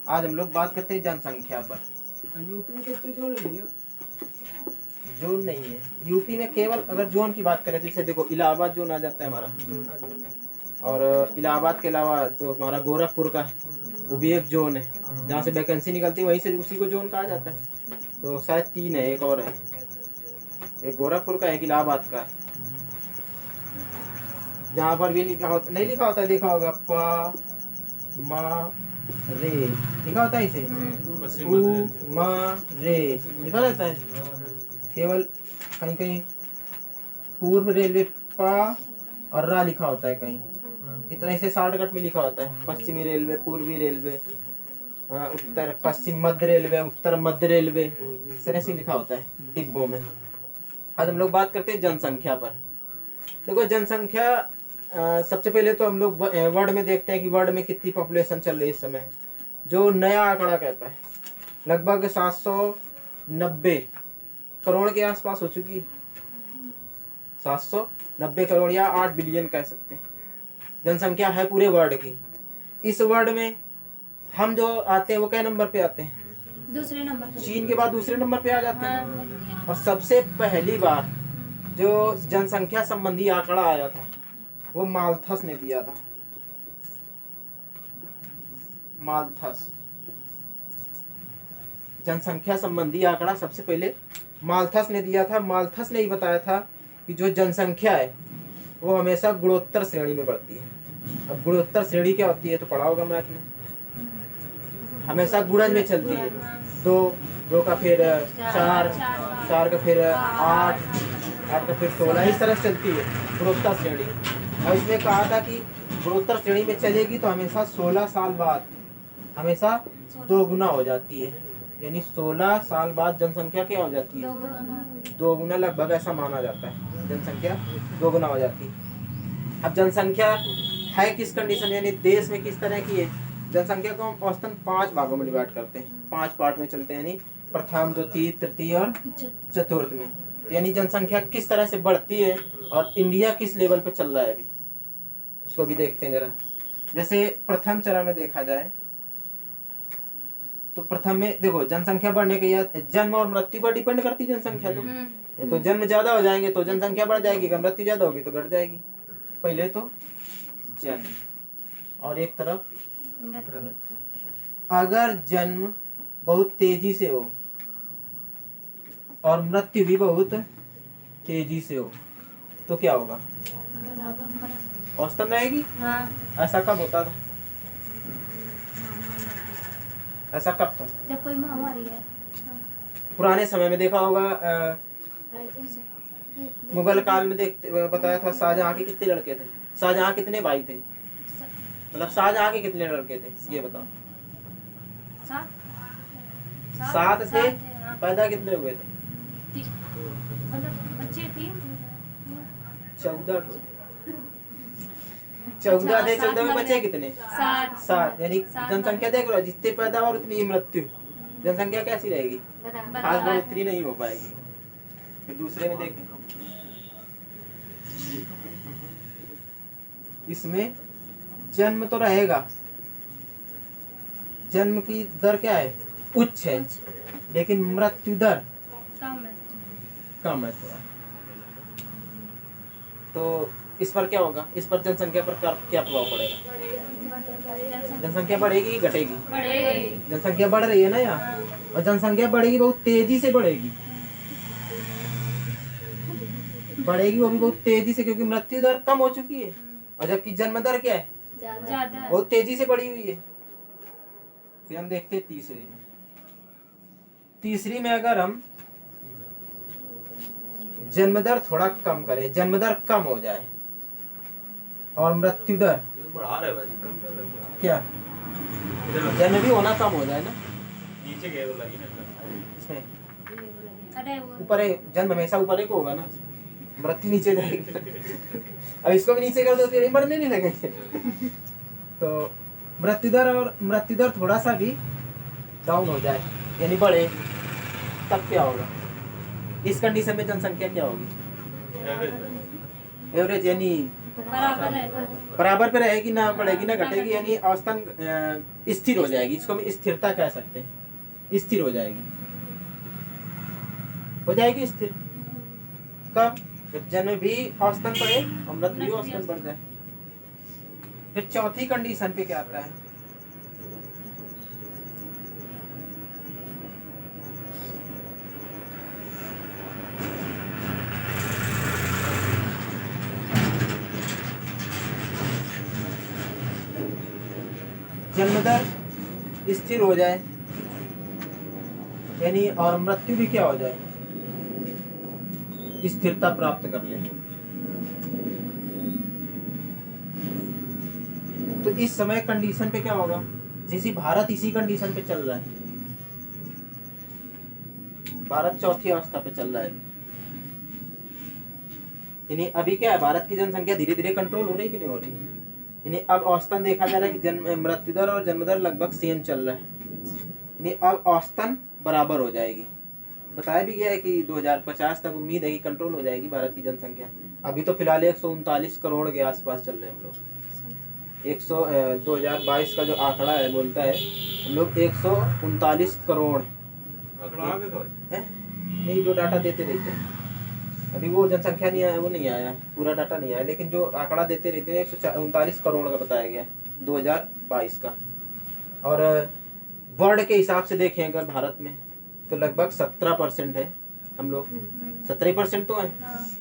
आज हम लोग बात करते हैं जनसंख्या पर। यूपी में कितने जोन है भैया? जोन नहीं है यूपी में, केवल अगर जोन की बात करें तो जैसे देखो इलाहाबाद जोन आ जाता है हमारा, और इलाहाबाद के अलावा तो हमारा गोरखपुर का है, वो भी एक जोन है, जहाँ से वैकेंसी निकलती है वहीं से उसी को जोन कहा जाता है। तो शायद 3 है, एक और है, एक गोरखपुर का, एक इलाहाबाद का है। जहाँ पर भी लिखा होता, नहीं लिखा होता है, देखा होगा प मा रे लिखा होता है, इसे उ मा रे लिखा रहता है। केवल कहीं कहीं पूर्व रेलवे पा और रा लिखा होता है कहीं, इतना इसे शॉर्टकट में लिखा होता है। पश्चिमी रेलवे, पूर्वी रेलवे, उत्तर पश्चिम मध्य रेलवे, उत्तर मध्य रेलवे, इस तरह से लिखा होता है डिब्बों में। आज हम लोग बात करते हैं जनसंख्या पर। देखो जनसंख्या, सबसे पहले तो हम लोग वर्ल्ड में देखते हैं कि वर्ल्ड में कितनी पॉपुलेशन चल रही है इस समय। जो नया आंकड़ा कहता है लगभग 790 करोड़ के आसपास हो चुकी है। 790 करोड़ या 8 बिलियन कह सकते हैं जनसंख्या है पूरे वर्ल्ड की। इस वर्ल्ड में हम जो आते हैं वो क्या नंबर पे आते हैं? दूसरे नंबर। चीन के बाद दूसरे नंबर पे आ जाते हैं। और सबसे पहली बार जो जनसंख्या संबंधी आंकड़ा आया था वो माल्थस ने दिया था। माल्थस जनसंख्या संबंधी आंकड़ा सबसे पहले माल्थस ने दिया था। माल्थस ने ही बताया था कि जो जनसंख्या है वो हमेशा गुणोत्तर श्रेणी में बढ़ती है। अब गुणोत्तर श्रेणी क्या होती है तो पढ़ा होगा मैथ में, हमेशा गुणज में चलती है। 2 का फिर 4, 4 का फिर 8, 8 का फिर 16, इस तरह चलती है गुणोत्तर श्रेणी। और इसमें कहा था कि गुणोत्तर श्रेणी में चलेगी तो हमेशा 16 साल बाद हमेशा 2 गुना हो जाती है, यानी 16 साल बाद जनसंख्या क्या हो जाती है? 2 गुना लगभग, ऐसा माना जाता है जनसंख्या 2 गुना हो जाती है। अब जनसंख्या है किस कंडीशन, यानी देश में किस तरह की है? जनसंख्या को हम औसतन 5 भागों में डिवाइड करते हैं, 5 पार्ट में चलते हैं, यानी प्रथम, द्वितीय, तृतीय और चतुर्थ में। तो यानी जनसंख्या किस तरह से बढ़ती है और इंडिया किस लेवल पे चल रहा है अभी, उसको भी देखते हैं जरा। जैसे प्रथम चरण में देखा जाए तो प्रथम में देखो जनसंख्या बढ़ने के या जन्म और मृत्यु पर डिपेंड करती है जनसंख्या। तो जन्म ज्यादा हो जाएंगे तो जनसंख्या बढ़ जाएगी, अगर मृत्यु ज्यादा होगी तो घट जाएगी। पहले तो जन्म और एक तरफ अगर जन्म बहुत तेजी से हो और मृत्यु भी बहुत तेजी से हो तो क्या होगा? औसतन रहेगी। ऐसा कब होता था? ऐसा कब था? जब कोई महामारी है। पुराने समय में देखा होगा, मुगल काल में बताया था शाहजहां के कितने लड़के थे? शाहजहां कितने भाई थे? मतलब शाहजहां के कितने लड़के थे ये बताओ? 7 थे। पैदा कितने हुए थे? मतलब बच्चे 3 14 थे। 14 थे। 14 में बचे कितने? 7। यानी जनसंख्या देख लो, जितने पैदावार उतनी ही मृत्यु। जनसंख्या कैसी रहेगी? खास बढ़ोतरी नहीं हो पाएगी। फिर दूसरे में देखें, इसमें जन्म तो रहेगा, जन्म की दर क्या है? उच्च है, लेकिन मृत्यु दर कम है थोड़ा। तो इस पर क्या होगा? इस पर जनसंख्या पर क्या प्रभाव पड़ेगा? जनसंख्या बढ़ेगी कि घटेगी? जनसंख्या बढ़ रही है ना यहाँ, और जनसंख्या बढ़ेगी, बहुत तेजी से बढ़ेगी, वो भी बहुत तेजी से, क्योंकि मृत्यु दर कम हो चुकी है और जबकि जन्म दर क्या है? ज्यादा, बहुत तेजी से बढ़ी हुई है। फिर हम देखते हैं तीसरी में अगर हम जन्म दर थोड़ा कम करें, जन्म दर कम हो जाए और मृत्यु दर बढ़ा रहे भाई, कम कर रहे हैं क्या? जन्म भी होना कम हो जाए ना, नीचे गए वो लगी ना इसमें अरे ऊपर है, जन्म हमेशा ऊपर ही को होगा ना, मृत्यु नीचे जाएगी। अब इसको भी नीचे कर दो तो ये मरने नहीं लगेंगे। तो मृत्यु दर थोड़ा सा भी डाउन हो जाए, यानी बढ़े, तब क्या होगा? इस कंडीशन में जनसंख्या क्या होगी? एवरेज, यानी बराबर है। बराबर पे रहेगी, ना बढ़ेगी ना घटेगी, यानी औसतन स्थिर हो जाएगी। इसको हम स्थिरता कह सकते हैं, स्थिर हो जाएगी, हो जाएगी स्थिर। कब? जब जन्म भी औसतन बढ़े और मृत्यु भी औसतन बढ़ जाए। फिर चौथी कंडीशन पे क्या आता है? जन्म दर स्थिर हो जाए, यानी और मृत्यु भी क्या हो जाए? स्थिरता प्राप्त कर ले। तो इस समय कंडीशन पे क्या होगा? जैसे भारत इसी कंडीशन पे चल रहा है, भारत चौथी अवस्था पे चल रहा है। यानी अभी क्या है, भारत की जनसंख्या धीरे धीरे कंट्रोल हो रही कि नहीं हो रही? यानी अब औसतन देखा जा रहा है कि मृत्यु दर और जन्म दर लगभग सेम चल रहा है, यानी अब औसतन बराबर हो जाएगी। बताया भी गया है कि 2050 तक उम्मीद है कि कंट्रोल हो जाएगी भारत की जनसंख्या। अभी तो फिलहाल 139 करोड़ के आसपास चल रहे हैं हम लोग। 2022 का जो आंकड़ा है बोलता है हम लोग 139 करोड़ आंकड़ा आ गया था भाई? है। नहीं, जो डाटा देते रहते हैं, अभी वो जनसंख्या नहीं आया, वो नहीं आया, पूरा डाटा नहीं आया, लेकिन जो आंकड़ा देते रहते हैं 139 करोड़ का बताया गया 2022 का। और वर्ल्ड के हिसाब से देखें अगर भारत में तो लगभग 17% है हम लोग, 17% तो है।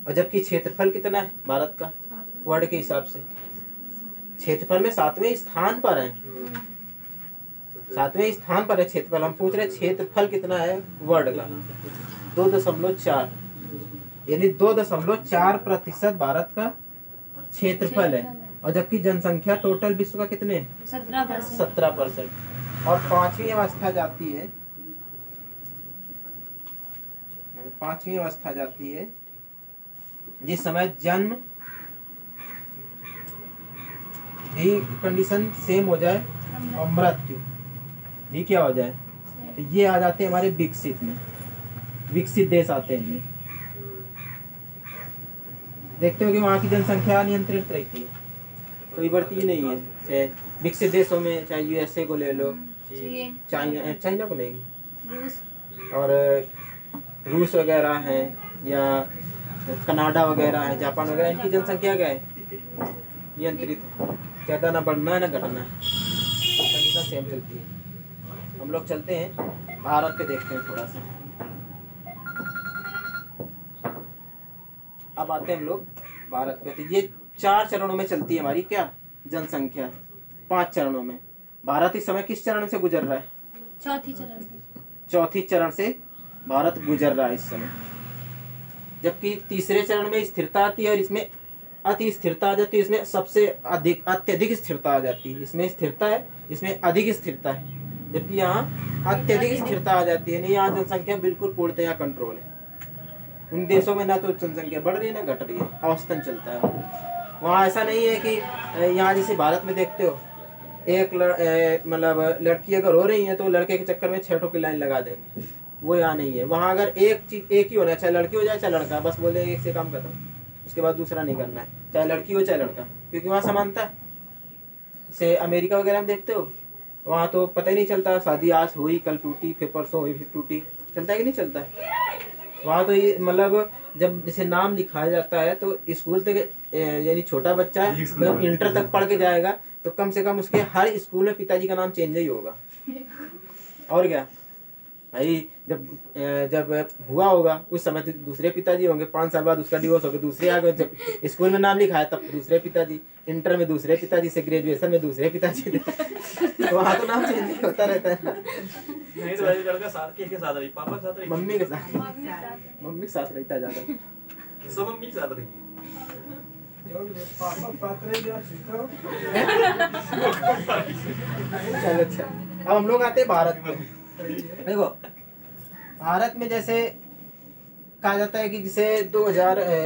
और जबकि क्षेत्रफल कितना है भारत का वर्ल्ड के हिसाब से? क्षेत्रफल में 7वें स्थान पर है, 7वें स्थान पर है क्षेत्रफल। हम पूछ रहे हैं क्षेत्रफल कितना है वर्ल्ड का? 2.4, यानी 2.4% भारत का क्षेत्रफल है। और जबकि जनसंख्या टोटल विश्व का कितने है? 17%। और पांचवी अवस्था जाती है, पांचवी अवस्था जाती है जिस समय जन्म भी कंडीशन सेम हो जाए और मृत्यु भी क्या हो जाए, तो ये आ जाते हैं हमारे विकसित में, विकसित देश आते हैं। देखते हो कि वहाँ की जनसंख्या नियंत्रित रहती है, कोई बढ़ती ही नहीं है। जैसे विकसित देशों में चाहे यूएसए को ले लो, चाइना को नहीं, और रूस वगैरह है या कनाडा वगैरह है, जापान वगैरह, इनकी जनसंख्या क्या है? नियंत्रित, ज़्यादा ना बढ़ना है ना घटना है, कंडीशन सेम चलती है। हम लोग चलते हैं भारत पे, देखते हैं थोड़ा सा। अब आते हैं हम लोग भारत पे। तो ये 4 चरणों में चलती है हमारी क्या जनसंख्या, 5 चरणों में। भारत इस समय किस चरण से गुजर रहा है? चौथी चरण से भारत गुजर रहा है इस समय। जबकि तीसरे चरण में स्थिरता आती है और इसमें अति स्थिरता आ जाती है, इसमें सबसे अधिक अत्यधिक स्थिरता आ जाती है। इसमें स्थिरता है, इसमें अधिक स्थिरता है, जबकि यहाँ अत्यधिक स्थिरता आ जाती है। नहीं, यहाँ जनसंख्या बिल्कुल पूर्णतया कंट्रोल है। उन देशों में ना तो जनसंख्या बढ़ रही है ना घट रही है, औसतन चलता है। वहाँ ऐसा नहीं है कि यहाँ जैसे भारत में देखते हो एक मतलब लड़की अगर हो रही है तो लड़के के चक्कर में 6 ठो की लाइन लगा देंगे, वो यहाँ नहीं है। वहाँ अगर एक चीज एक ही होना है, चाहे लड़की हो जाए चाहे लड़का, बस बोले एक से काम खत्म, उसके बाद दूसरा नहीं करना है, चाहे लड़की हो चाहे लड़का, क्योंकि वहाँ समानता है। जैसे अमेरिका वगैरह में देखते हो, वहाँ तो पता ही नहीं चलता, शादी आज हुई कल टूटी, फिर परसों हुई फिर टूटी, चलता है कि नहीं चलता है? वहाँ तो ये मतलब जब जैसे नाम लिखाया जाता है तो स्कूल तक, यानी छोटा बच्चा जब इंटर तक पढ़ के जाएगा तो कम से कम उसके हर स्कूल में पिताजी का नाम चेंज ही होगा। और क्या भाई, जब हुआ होगा उस समय तो दूसरे पिताजी होंगे, 5 साल बाद उसका डिवोर्स होगा, दूसरे आ गए। जब स्कूल में नाम लिखा है तब दूसरे पिताजी, इंटर में दूसरे पिताजी से, ग्रेजुएशन में दूसरे पिताजी। तो वहाँ तो नाम चेंज होता रहता है। नहीं तो भाई लड़का साथ के साथ रही, पापा के साथ रही, मम्मी के साथ, मम्मी के साथ रहता ज्यादा, सब मम्मी के साथ रही। चलो अच्छा, अब हम लोग आते हैं भारत में। देखो भारत में जैसे कहा जाता है कि जैसे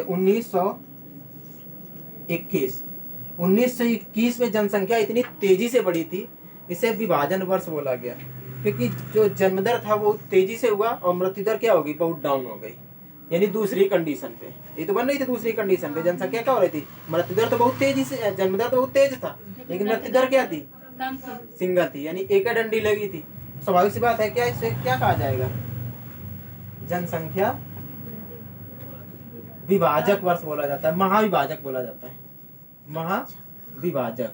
1921 में जनसंख्या इतनी तेजी से बढ़ी थी, इसे विभाजन वर्ष बोला गया, क्योंकि जो जन्म दर था वो तेजी से हुआ और मृत्यु दर क्या हो गई, बहुत डाउन हो गई। यानी दूसरी कंडीशन पे ये तो बन रही थी। दूसरी कंडीशन पे जनसंख्या क्या हो रही थी, मृत्यु दर तो बहुत तेजी से, जन्म दर तो बहुत तेज था, लेकिन मृत्यु दर क्या थी, कम थे। सिंगल थी, यानी एक डंडी लगी थी। स्वाभाविक सी बात है, क्या इसे क्या कहा जाएगा, जनसंख्या विभाजक वर्ष बोला जाता है, महाविभाजक बोला जाता है, महाविभाजक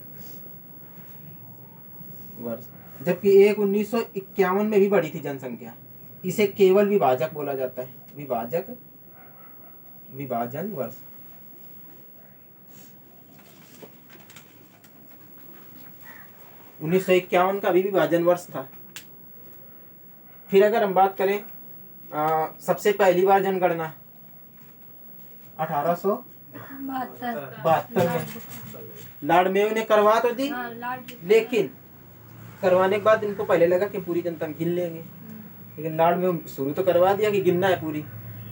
वर्ष। जबकि एक 1951 में भी बढ़ी थी जनसंख्या, इसे केवल विभाजक बोला जाता है, विभाजक विभाजन वर्ष। उन्नीस सौ इक्यावन का भी विभाजन वर्ष था। फिर अगर हम बात करें सबसे पहली बार जनगणना 1872 में लॉर्ड मेयो ने करवा तो दी, हाँ, लाड लेकिन करवाने के बाद इनको पहले लगा कि पूरी जनता गिन लेंगे, लेकिन लॉर्ड मेयो शुरू तो करवा दिया कि गिनना है पूरी।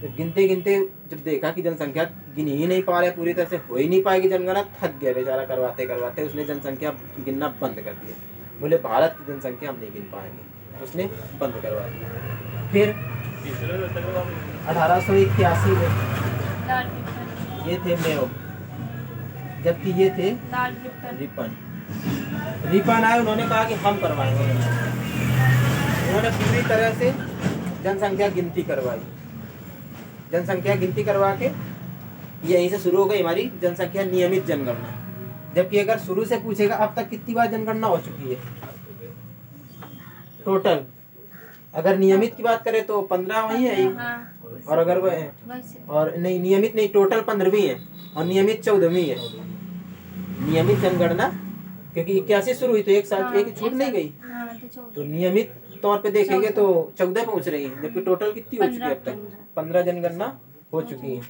तो गिनते गिनते जब देखा कि जनसंख्या गिन ही नहीं पा रहे, पूरी तरह से हो ही नहीं पाएगी जनगणना, थक गया बेचारा करवाते करवाते, उसने जनसंख्या गिनना बंद कर दिया। बोले भारत की जनसंख्या हम नहीं गिन पाएंगे, उसने बंद करवा दिया। फिर 1881 में लाड ये थे मेयो, जबकि ये थे लाड रिपन आए, उन्होंने कहा कि हम करवाएंगे। उन्होंने पूरी तरह से जनसंख्या गिनती करवाई, जनसंख्या गिनती करवा के यहीं से शुरू हो गई हमारी जनसंख्या नियमित जनगणना। जबकि अगर शुरू से पूछेगा अब तक कितनी बार जनगणना हो चुकी है टोटल, अगर नियमित की बात करें तो 15 वही है ही, हाँ, और अगर वह वैसे और नहीं नियमित नहीं, टोटल 15वीं है और नियमित 14वीं है। नियमित जनगणना क्योंकि 81 शुरू हुई तो एक साल एक छूट नहीं गई, हाँ, तो चौदह। तो नियमित तौर पे देखेंगे तो 14 पहुंच रही है, जबकि टोटल कितनी हो चुकी है अब तक, 15 जनगणना हो चुकी है।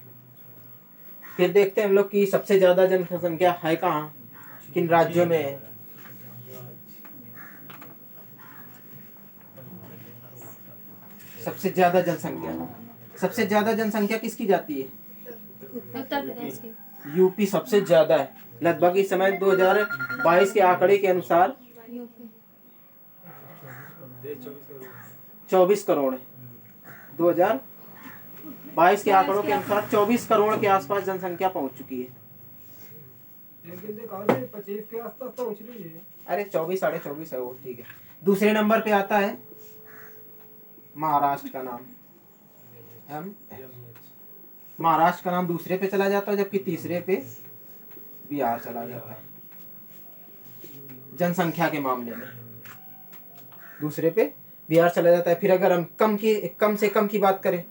फिर देखते हैं हम लोग की सबसे ज्यादा जनसंख्या है कहाँ, किन राज्यों में है। सबसे ज्यादा जनसंख्या किसकी जाती है, उत्तर प्रदेश के। यूपी सबसे ज्यादा है। लगभग इस समय 2022 के आंकड़े के अनुसार यूपी 24 करोड़ है। 2022 के आंकड़ों के अनुसार 24 करोड़ के आसपास जनसंख्या पहुंच चुकी है। लेकिन देखो 25 के आसपास पहुंच रही है। अरे 24 साढ़े 24 है वो, ठीक है। दूसरे नंबर पे आता है महाराष्ट्र का नाम, महाराष्ट्र का नाम दूसरे पे चला जाता है, जबकि तीसरे पे बिहार चला जाता है जनसंख्या के मामले में, दूसरे पे बिहार चला जाता है। फिर अगर हम कम से कम की बात करें,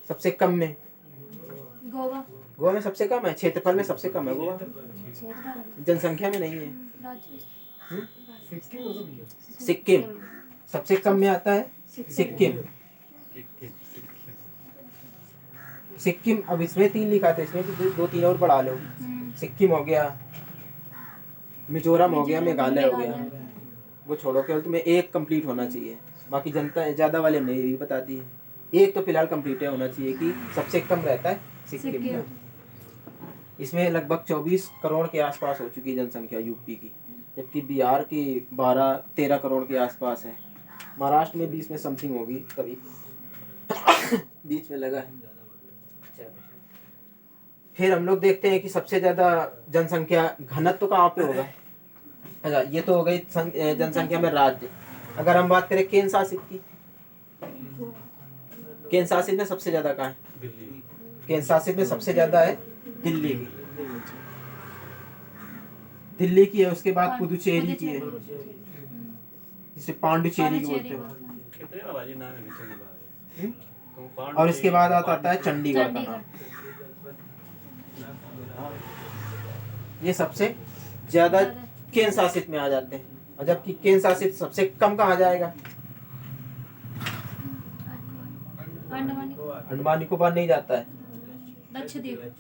सबसे कम में गोवा गोवा में सबसे कम है, क्षेत्रफल में सबसे कम है गोवा, क्षेत्र जनसंख्या में नहीं है। राज्य सिक्किम सबसे कम में आता है, सिक्किम। अब इसमें 3 लिखा था, इसमें भी 2-3 और बढ़ा लो। सिक्किम हो गया, मिजोरम हो गया, मेघालय हो गया, वो छोड़ो, केवल तुम्हें एक कंप्लीट होना चाहिए, बाकी जनता ज्यादा वाले हमने ये भी बता दी है। एक तो फिलहाल कंप्लीट होना चाहिए कि सबसे कम रहता है सिक्किम का। इसमें लगभग 24 करोड़ के आसपास हो चुकी है जनसंख्या यूपी की, जबकि बिहार की 12-13 करोड़ के आसपास है। महाराष्ट्र में 20 में समथिंग होगी, तभी बीच में लगा है। फिर हम लोग देखते हैं कि सबसे ज्यादा जनसंख्या घनत्व तो कहाँ पे होगा। अच्छा, ये तो हो गई जनसंख्या में राज्य। अगर हम बात करें केंद्र शासित की, केंद्र शासित में सबसे ज्यादा कहाँ है, केंद्र शासित में सबसे ज्यादा है दिल्ली की, दिल्ली की है, उसके बाद पुदुचेरी की है, जिसे पांडुचेरी बोलते हैं, कितने आवाज़ें नाम है नीचे की बात है। और इसके बाद आता है चंडीगढ़ का नाम। ये सबसे ज्यादा केंद्र शासित में आ जाते हैं, और जबकि केंद्र शासित सबसे कम कहा जाएगा, अंडमान निकोबार नहीं जाता है, लक्षद्वीप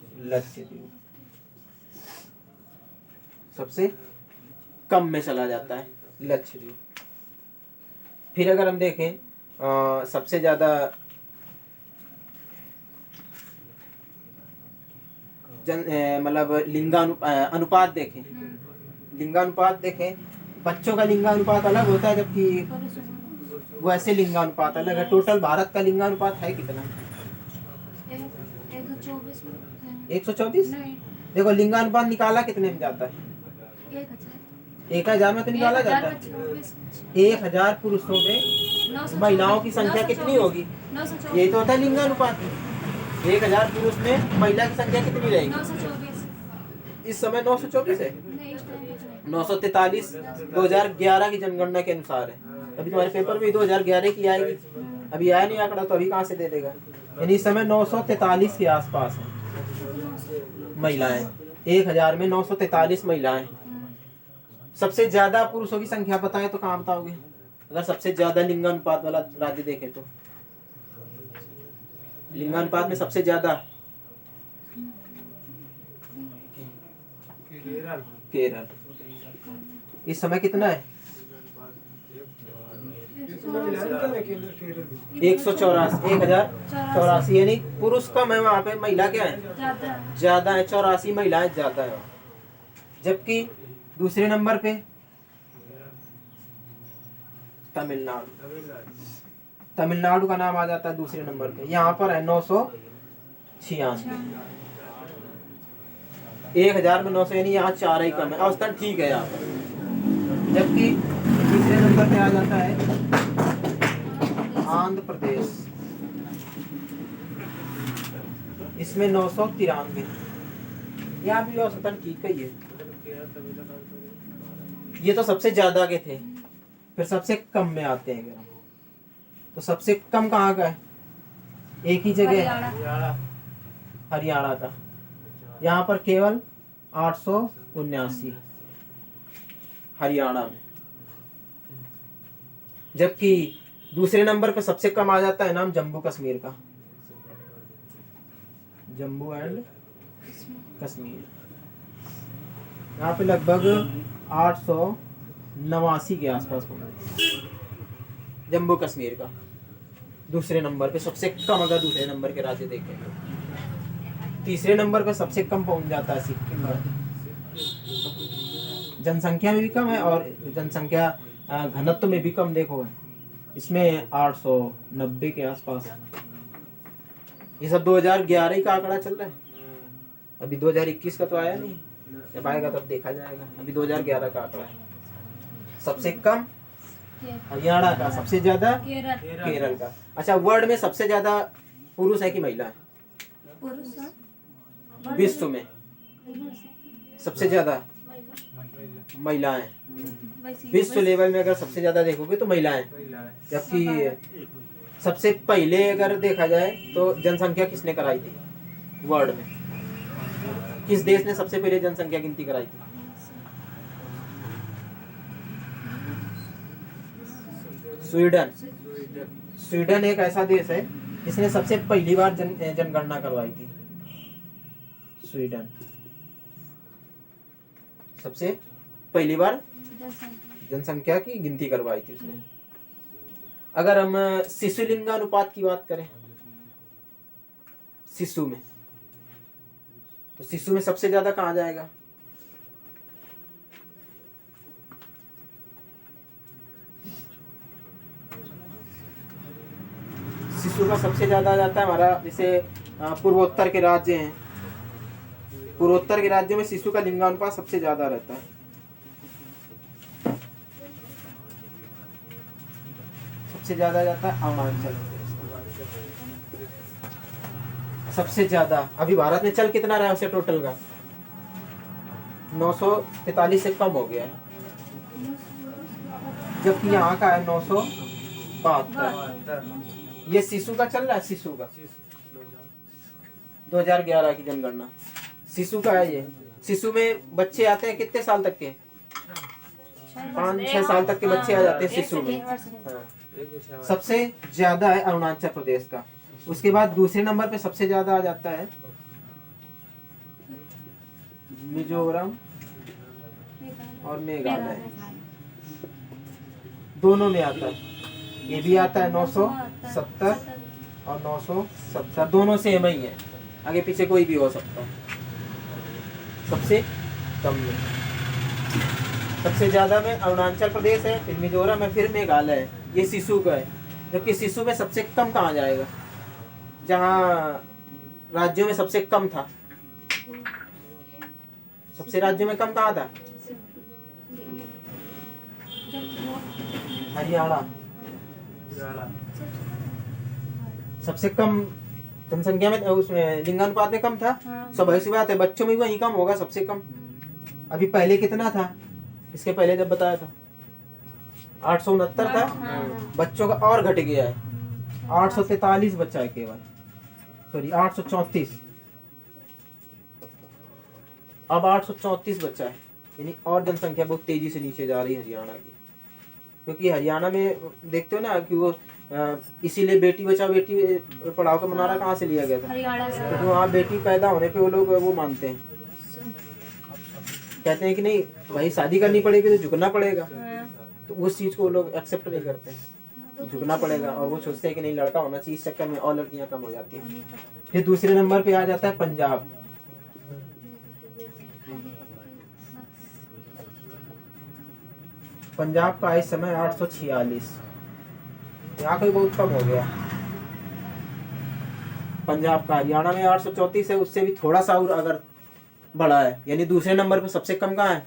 सबसे कम में चला जाता है, लक्षद्वीप। फिर अगर हम देखें सबसे ज्यादा मतलब लिंगानुपात देखें, बच्चों का लिंगानुपात अलग होता है, जबकि वैसे लिंगानुपात अलग है। टोटल भारत का लिंगानुपात है कितना, नहीं 124। नहीं देखो लिंगानुपात निकाला कितने में जाता है? 1000 में तो निकाला जाता है। 1000 पुरुषों में महिलाओं की संख्या कितनी होगी? 924 यही तो होता है लिंगानुपात। 1000 पुरुष में महिला की संख्या कितनी रहेगी? 924 इस समय 924 है। नहीं इस टाइम कुछ नहीं 943 2011 की जनगणना के अनुसार है। अभी तुम्हारे पेपर में 2011 की आएगी, अभी आया नहीं आंकड़ा, तो अभी कहाँ से दे देगा? यानी इस समय 943 के आसपास है महिलाएं। 1000 में 943 महिलाएं। सबसे ज्यादा पुरुषों की संख्या पता है तो कहाँ बताओगे? अगर सबसे ज्यादा लिंगानुपात वाला राज्य देखे तो लिंगानुपात में सबसे ज्यादा केरल। इस समय कितना है? 1084 यानी पुरुष कम है वहाँ पे, महिला क्या है? ज्यादा ज्यादा है। 84 महिलाएं ज्यादा है। जबकि दूसरे नंबर पे तमिलनाडु का नाम आ जाता है दूसरे नंबर पे। यहाँ पर है 996। 1000 में 900 यानी यहाँ 4 ही कम है। औसतन ठीक है यहाँ पर। जबकि तीसरे नंबर पे आ जाता है आंध्र प्रदेश, इसमें 993। यहाँ भी औसतन ठीक ही है। ये तो सबसे ज्यादा के थे। फिर सबसे कम में आते हैं अगर हम, तो सबसे कम कहाँ का है? एक ही जगह हरियाणा का। यहाँ पर केवल 879 हरियाणा में। जबकि दूसरे नंबर पर सबसे कम आ जाता है नाम जम्मू कश्मीर का। जम्मू एंड कश्मीर, यहाँ पे लगभग 889 के आसपास पहुंचे जम्मू कश्मीर का। दूसरे नंबर पे सबसे कम, अगर दूसरे नंबर के राज्य देखें तो। तीसरे नंबर पे सबसे कम पहुंच जाता है सिक्किम का। जनसंख्या में भी कम है और जनसंख्या घनत्व में भी कम। देखो इसमें 890 के आसपास। ये सब 2011 ही का आंकड़ा चल रहा है, अभी 2021 का तो आया नहीं। जब आएगा तब देखा जाएगा। अभी 2011 का आंकड़ा है। सबसे कम हरियाणा का, सबसे ज्यादा केरल का। अच्छा, वर्ल्ड में सबसे ज्यादा पुरुष है कि महिला है? विश्व में सबसे ज्यादा महिलाएं। विश्व लेवल में अगर सबसे ज्यादा देखोगे तो महिलाएं। जबकि सबसे पहले अगर देखा जाए तो जनसंख्या किसने कराई थी वर्ल्ड में? किस देश ने सबसे पहले जनसंख्या गिनती कराई थी? स्वीडन। स्वीडन एक ऐसा देश है जिसने सबसे पहली बार जनगणना करवाई थी। स्वीडन सबसे पहली बार जनसंख्या की गिनती करवाई थी उसने। अगर हम शिशु लिंगानुपात की बात करें, शिशु में, तो शिशु में सबसे ज्यादा कहाँ जाएगा? शिशु का सबसे ज्यादा जाता है हमारा, जैसे पूर्वोत्तर के राज्य हैं, पूर्वोत्तर के राज्यों में शिशु का लिंगानुपात सबसे ज्यादा रहता है। सबसे ज्यादा जाता है अरुणाचल। सबसे ज्यादा अभी भारत में चल कितना रहा है उसे टोटल का? 943 से कम हो गया है। जबकि यहाँ का है 972। ये शिशु का चल रहा है, शिशु का 2011 की जनगणना शिशु का है। ये शिशु में बच्चे आते हैं कितने साल तक के? 5-6 साल तक के बच्चे आ जाते हैं शिशु में। हाँ। सबसे ज्यादा है अरुणाचल प्रदेश का। उसके बाद दूसरे नंबर पे सबसे ज्यादा आ जाता है मिजोरम और मेघालय, दोनों में आता है। ये भी आता है 970 और 970, दोनों सेम ही है, आगे पीछे कोई भी हो सकता है। सबसे कम में, सबसे ज्यादा में अरुणाचल प्रदेश है, फिर मिजोरम है, फिर मेघालय है। ये शिशु का है। जबकि शिशु में सबसे कम कहाँ जाएगा? जहाँ राज्यों में सबसे कम था? सबसे राज्यों में कम कहाँ था? हरियाणा। सबसे कम जनसंख्या में, उसमें लिंगानुपात में कम था। हाँ। स्वाभाविक सी बात है, बच्चों में भी वही कम होगा सबसे कम। अभी पहले कितना था इसके पहले जब बताया था? 869 था। हाँ। बच्चों का और घट गया है, 843 बच्चा है केवल, सॉरी 834। अब 834 बच्चा है, यानी और जनसंख्या बहुत तेजी से नीचे जा रही है हरियाणा की। क्योंकि हरियाणा में देखते हो ना कि वो इसीलिए बेटी बचाओ बेटी पढ़ाओ का मुनारा कहाँ से लिया गया था? हरियाणा से। क्योंकि वहाँ बेटी पैदा होने पे वो लोग वो मानते हैं, कहते हैं कि नहीं भाई शादी करनी पड़ेगी तो झुकना पड़ेगा। हाँ। तो उस चीज को वो लोग एक्सेप्ट नहीं करते हैं, झुकना पड़ेगा। और वो सोचते हैं कि नहीं लड़का होना चाहिए, इस चक्कर में और लड़कियां कम हो जाती हैं। फिर दूसरे नंबर पे आ जाता है पंजाब। पंजाब का इस समय 846, यहाँ कोई बहुत कम हो गया पंजाब का। हरियाणा में 834 है, उससे भी थोड़ा सा और अगर बड़ा है, यानी दूसरे नंबर पे सबसे कम कहाँ है?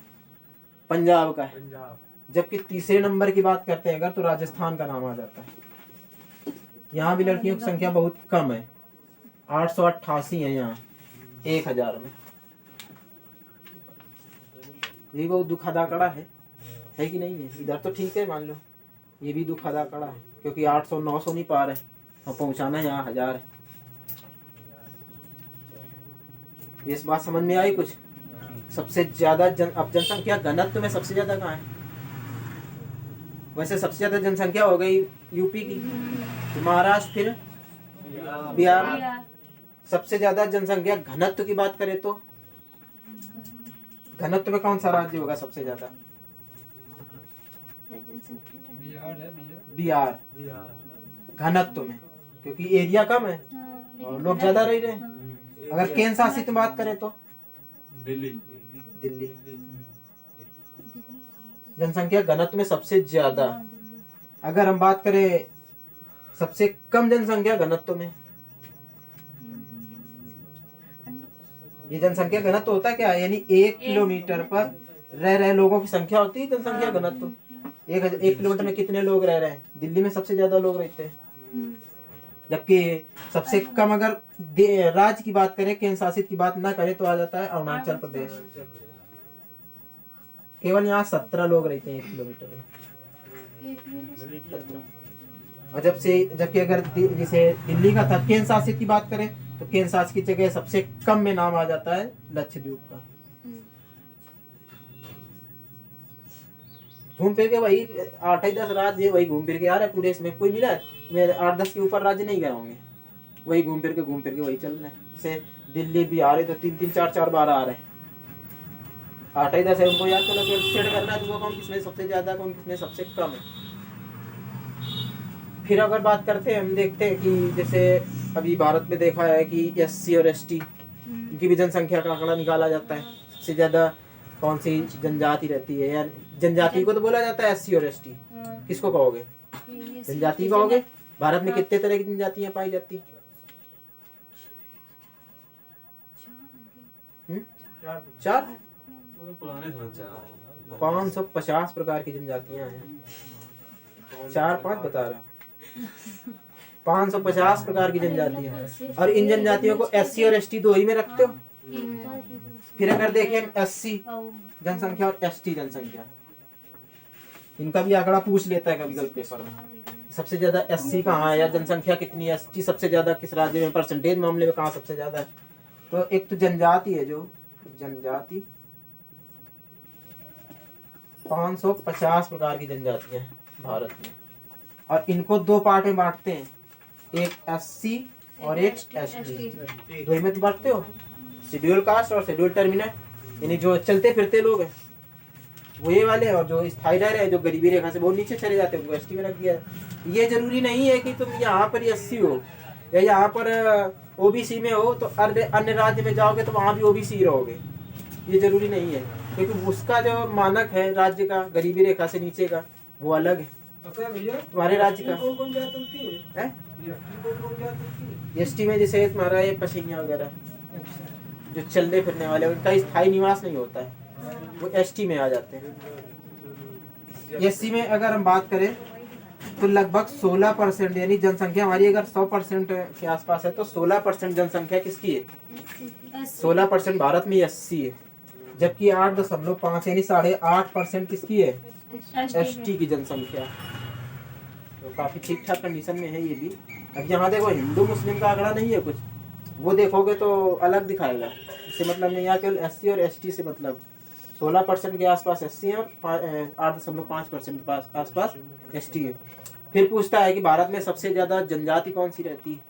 पंजाब का है। जबकि तीसरे नंबर की बात करते हैं अगर, तो राजस्थान का नाम आ जाता है। यहाँ भी लड़कियों की संख्या बहुत कम है, 888 है यहाँ 1000 में। ये बहुत दुखद आंकड़ा है कि नहीं है? इधर तो ठीक है मान लो, ये भी दुखद आंकड़ा है क्योंकि 800 900 नहीं पा रहे और पहुंचाना यहाँ 1000 है। ये इस बात समझ में आई कुछ? सबसे ज्यादा अब जनसंख्या घनत्व में सबसे ज्यादा कहाँ है? वैसे सबसे ज्यादा जनसंख्या हो गई यूपी की, महाराष्ट्र, फिर बिहार। सबसे ज्यादा जनसंख्या घनत्व की बात करें तो घनत्व में कौन सा राज्य होगा सबसे ज्यादा? बिहार घनत्व में, क्योंकि एरिया कम है और लोग ज्यादा रह रहे हैं। अगर केंद्र शासित में बात करें तो दिल्ली जनसंख्या घनत्व में सबसे ज्यादा। अगर हम बात करें सबसे कम जनसंख्या घनत्व में, ये जनसंख्या घनत्व होता क्या है? यानी 1 किलोमीटर पर रह रहे लोगों की संख्या होती है जनसंख्या घनत्व। 1 किलोमीटर में कितने लोग रह रहे हैं? दिल्ली में सबसे ज्यादा लोग रहते हैं। जबकि सबसे कम अगर राज्य की बात करें, केंद्र शासित की बात ना करें, तो आ जाता है अरुणाचल प्रदेश। केवल यहाँ 17 लोग रहते हैं 1 किलोमीटर में। और जबकि अगर जैसे दिल्ली का था, केंद्र शासित की बात करें तो केंद्र शासित की जगह सबसे कम में नाम आ जाता है लक्षद्वीप का। घूम फिर के वही 8-10 राज्य वही घूम फिर के आ रहे पूरे, इसमें कोई मिला है? मेरे 8-10 के ऊपर राज्य नहीं गए होंगे, वही घूम फिर के वही चल रहे हैं। जैसे दिल्ली भी आ रहे तो 3-3 4-4 बार आ रहे हैं। 8-10 है, उनको याद करो, सेट करना है कौन किसमें सबसे ज्यादा, कौन किसमें सबसे कम है। फिर अगर बात करते हैं, हम देखते हैं कि जैसे अभी भारत में देखा है कि SC और ST इनकी भी जनसंख्या का आंकड़ा निकाला जाता है। सबसे ज्यादा कौन सी जनजाति रहती है? यार जनजाति को तो बोला जाता है SC और ST, किसको कहोगे? जनजाति कहोगे। भारत में कितने तरह की जनजातियां पाई जाती? 4? 550 प्रकार की जनजातियां हैं। 4-5 बता रहा, 550 प्रकार की जनजातियां हैं। और इन जनजातियों को SC और ST दो ही में रखते हो। फिर अगर देखें SC जनसंख्या और ST जनसंख्या, इनका भी आंकड़ा पूछ लेता है कभी कभी पेपर में, सबसे ज्यादा SC कहाँ है या जनसंख्या कितनी है, ST सबसे ज्यादा किस राज्य में, परसेंटेज मामले में कहाँ सबसे ज्यादा है। तो एक तो जनजाति है, जो जनजाति 550 प्रकार की जनजातियां हैं भारत में, और इनको 2 पार्ट में बांटते हैं, एक SC और एक ST। दो ही में तो बांटते हो, शेड्यूल कास्ट और शेड्यूल टर्मिनेट, यानी जो चलते फिरते लोग हैं वो ये वाले, और जो स्थायी रह रहे हैं, जो गरीबी रेखा से बहुत नीचे चले जाते हैं, उनको ST में रख दिया है। ये जरूरी नहीं है कि तुम यहाँ पर SC हो या यहाँ पर OBC में हो तो अन्य राज्य में जाओगे तो वहाँ भी OBC रहोगे, ये जरूरी नहीं है। क्योंकि उसका जो मानक है राज्य का, गरीबी रेखा से नीचे का, वो अलग है। अच्छा भैया तुम्हारे राज्य का कौन कौन जात होती है? है। एसटी कौन कौन जात होती है? एसटी में जैसे तुम्हारा ये पसिया वगैरह अच्छा जो चलने फिरने वाले उनका स्थायी निवास नहीं होता है, वो एसटी में आ जाते हैं। एससी में अगर हम बात करें तो लगभग 16% यानी जनसंख्या हमारी अगर 100% के आसपास है तो 16% जनसंख्या किसकी है? 16% भारत में एससी है, जबकि 8.5 यानी 8.5% किसकी है? एसटी की जनसंख्या। तो काफी ठीक ठाक कंडीशन में है ये भी। अब यहाँ देखो हिंदू मुस्लिम का आंकड़ा नहीं है कुछ, वो देखोगे तो अलग दिखाएगा। इससे मतलब नहीं, यहाँ केवल एससी और एसटी से मतलब 16% के आसपास एससी है और 8.5% के आसपास एसटी है। फिर पूछता है कि भारत में सबसे ज्यादा जनजाति कौन सी रहती है?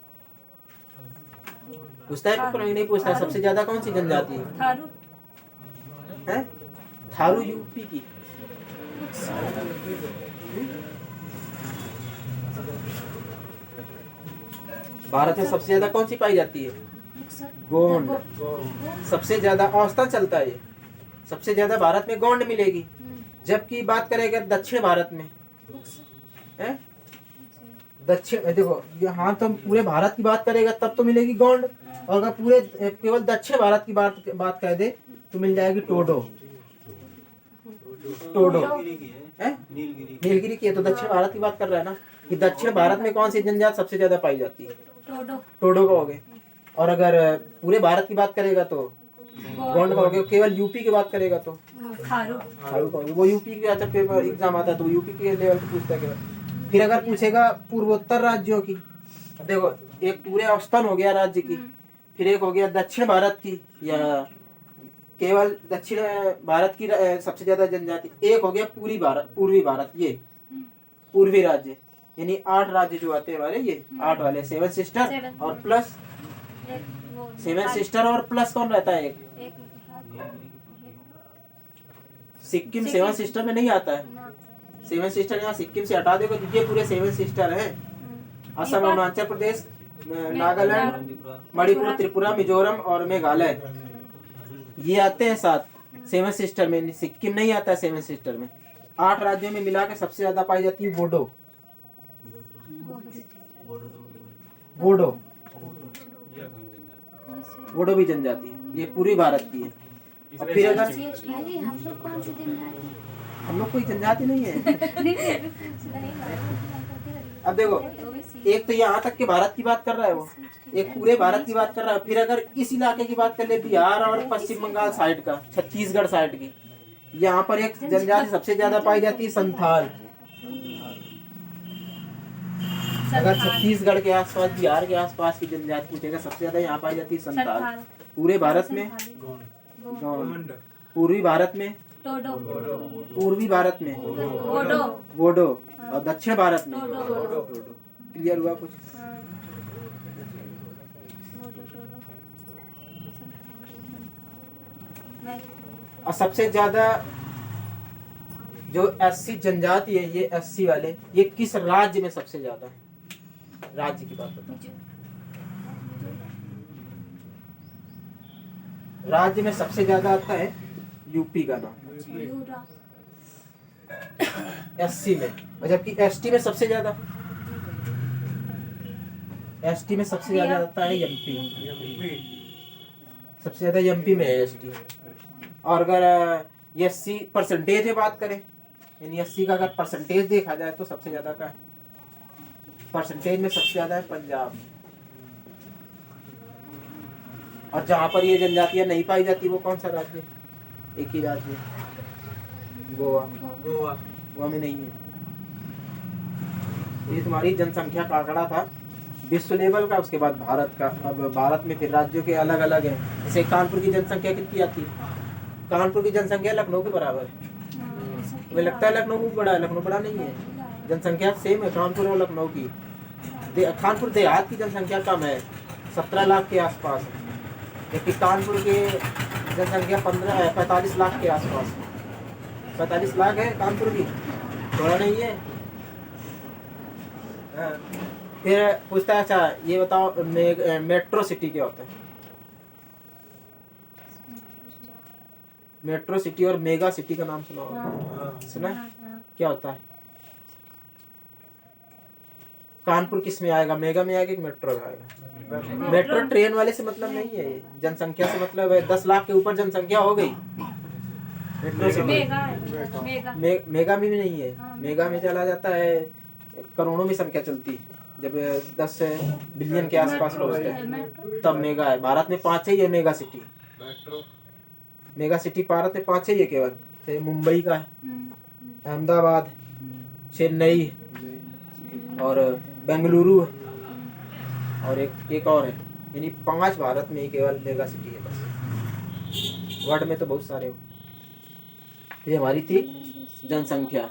पूछता है पेपर में, नहीं पूछता है सबसे ज्यादा कौन सी जनजाति है? थारू हैं? थारू यूपी की। भारत में सबसे ज्यादा कौन सी पाई जाती है? गोंड। सबसे ज्यादा औसतन चलता है ये, सबसे ज्यादा भारत में गोंड मिलेगी। जबकि बात करेंगे दक्षिण भारत में है, दक्षिण देखो यहाँ तो पूरे भारत की बात करेगा तब तो मिलेगी गोंड, और अगर पूरे केवल दक्षिण भारत की बात कर दे तो मिल जाएगी टोडो। टोडो है, नीलगिरी की है। तो दक्षिण भारत की बात कर रहा है ना, कि दक्षिण भारत में कौन सी जनजाति सबसे ज्यादा पाई जाती है? टोडो का हो गए। और अगर पूरे भारत की बात करेगा तो गोंड का हो गया। केवल यूपी की बात करेगा तो थारू थारू का हो गया। वो यूपी के अच्छा पेपर एग्जाम आता है तो यूपी के लेवल पे पूछता है केवल। फिर अगर पूछेगा पूर्वोत्तर राज्यों की, देखो एक पूरे औसतन हो गया राज्य की, फिर एक हो गया दक्षिण भारत की या केवल दक्षिण भारत की सबसे ज्यादा जनजाति, एक हो गया पूर्वी भारत, ये पूर्वी राज्य यानी 8 राज्य जो आते हैं हमारे, ये 8 वाले 7 सिस्टर और प्लस 7 सिस्टर और प्लस कौन रहता है? एक सिक्किम 7 सिस्टर में नहीं आता है। 7 सिस्टर यहाँ सिक्किम से हटा देगा तो ये पूरे 7 सिस्टर हैं। असम, अरुणाचल प्रदेश, नागालैंड, मणिपुर, त्रिपुरा, मिजोरम और मेघालय, ये आते हैं 7 सिस्टर में। सिक्किम नहीं आता है 7 सिस्टर में। 8 राज्यों में मिला के सबसे ज्यादा पाई जाती है बोडो। बोडो बोडो भी जनजाति है, ये पूरी भारत की है। और फिर अगर हम लोग कौन सी जनजाति? हम लोग कोई जनजाति नहीं है। अब देखो एक तो यहाँ तक के भारत की बात कर रहा है वो, एक पूरे भारत की बात कर रहा है। फिर अगर इस इलाके की बात कर ले, बिहार और पश्चिम बंगाल साइड का, छत्तीसगढ़ साइड की, यहाँ पर एक जनजाति सबसे ज्यादा पाई जाती है संथाल। अगर छत्तीसगढ़ के आसपास, बिहार के आसपास की जनजाति पूछेगा, सबसे ज्यादा यहाँ पाई जाती है संथाल। पूरे भारत में गोंड, पूर्वी भारत में टोडो, पूर्वी भारत में बोडो, बोडो और दक्षिण भारत में टोडो। क्लियर हुआ कुछ? और सबसे ज्यादा जो एससी जनजाति है, ये एससी वाले, ये किस राज्य में सबसे ज्यादा है? राज्य की बात बताओ। राज्य में सबसे ज्यादा आता है यूपी का नाम एससी में, और जबकि एसटी में सबसे ज्यादा आता है एमपी। सबसे ज्यादा एमपी में है एसटी। और अगर एससी परसेंटेज में बात करें, यानी एससी का अगर परसेंटेज देखा जाए तो सबसे ज्यादा का परसेंटेज में सबसे ज्यादा है पंजाब। और जहां पर ये जनजातियां नहीं पाई जाती वो कौन सा राज्य? एक ही राज्य, गोवा। गोवा में नहीं है। ये तुम्हारी जनसंख्या का आंकड़ा था विश्व लेवल का, उसके बाद भारत का। अब भारत में फिर राज्यों के अलग अलग है। जैसे कानपुर की जनसंख्या कितनी आती है? कानपुर की जनसंख्या लखनऊ के बराबर है। मुझे लगता है लखनऊ बड़ा है, लखनऊ बड़ा नहीं है। जनसंख्या सेम है कानपुर और लखनऊ की। कानपुर देहात की जनसंख्या कम है, 17 लाख के आसपास है, जबकि कानपुर की जनसंख्या 45 लाख के आसपास। 45 लाख है कानपुर की, थोड़ा नहीं है। फिर पूछता है, अच्छा ये बताओ मेट्रो सिटी क्या होता है? मेट्रो सिटी और मेगा सिटी का नाम सुना होगा? सुना? क्या होता है? कानपुर किस में आएगा, मेगा में आएगा कि मेट्रो में आएगा? मेट्रो ट्रेन वाले से मतलब नहीं है, ये जनसंख्या से मतलब है। 10 लाख के ऊपर जनसंख्या हो गई, मेट्रो से मेगा है, मेगा मेगा में भी नहीं है। हाँ, मेगा में चला जाता है, करोड़ों में संख्या चलती है, जब 10 बिलियन के आसपास पहुंचते हैं तब मेगा है। भारत में 5 ही है mega city. Mega city Bharat में 5 ही है केवल। जैसे मुंबई का है, अहमदाबाद, चेन्नई और बेंगलुरु और एक और है। यानी 5 भारत में ही केवल मेगा सिटी है बस। वर्ल्ड में तो बहुत सारे हो। ये हमारी थी जनसंख्या।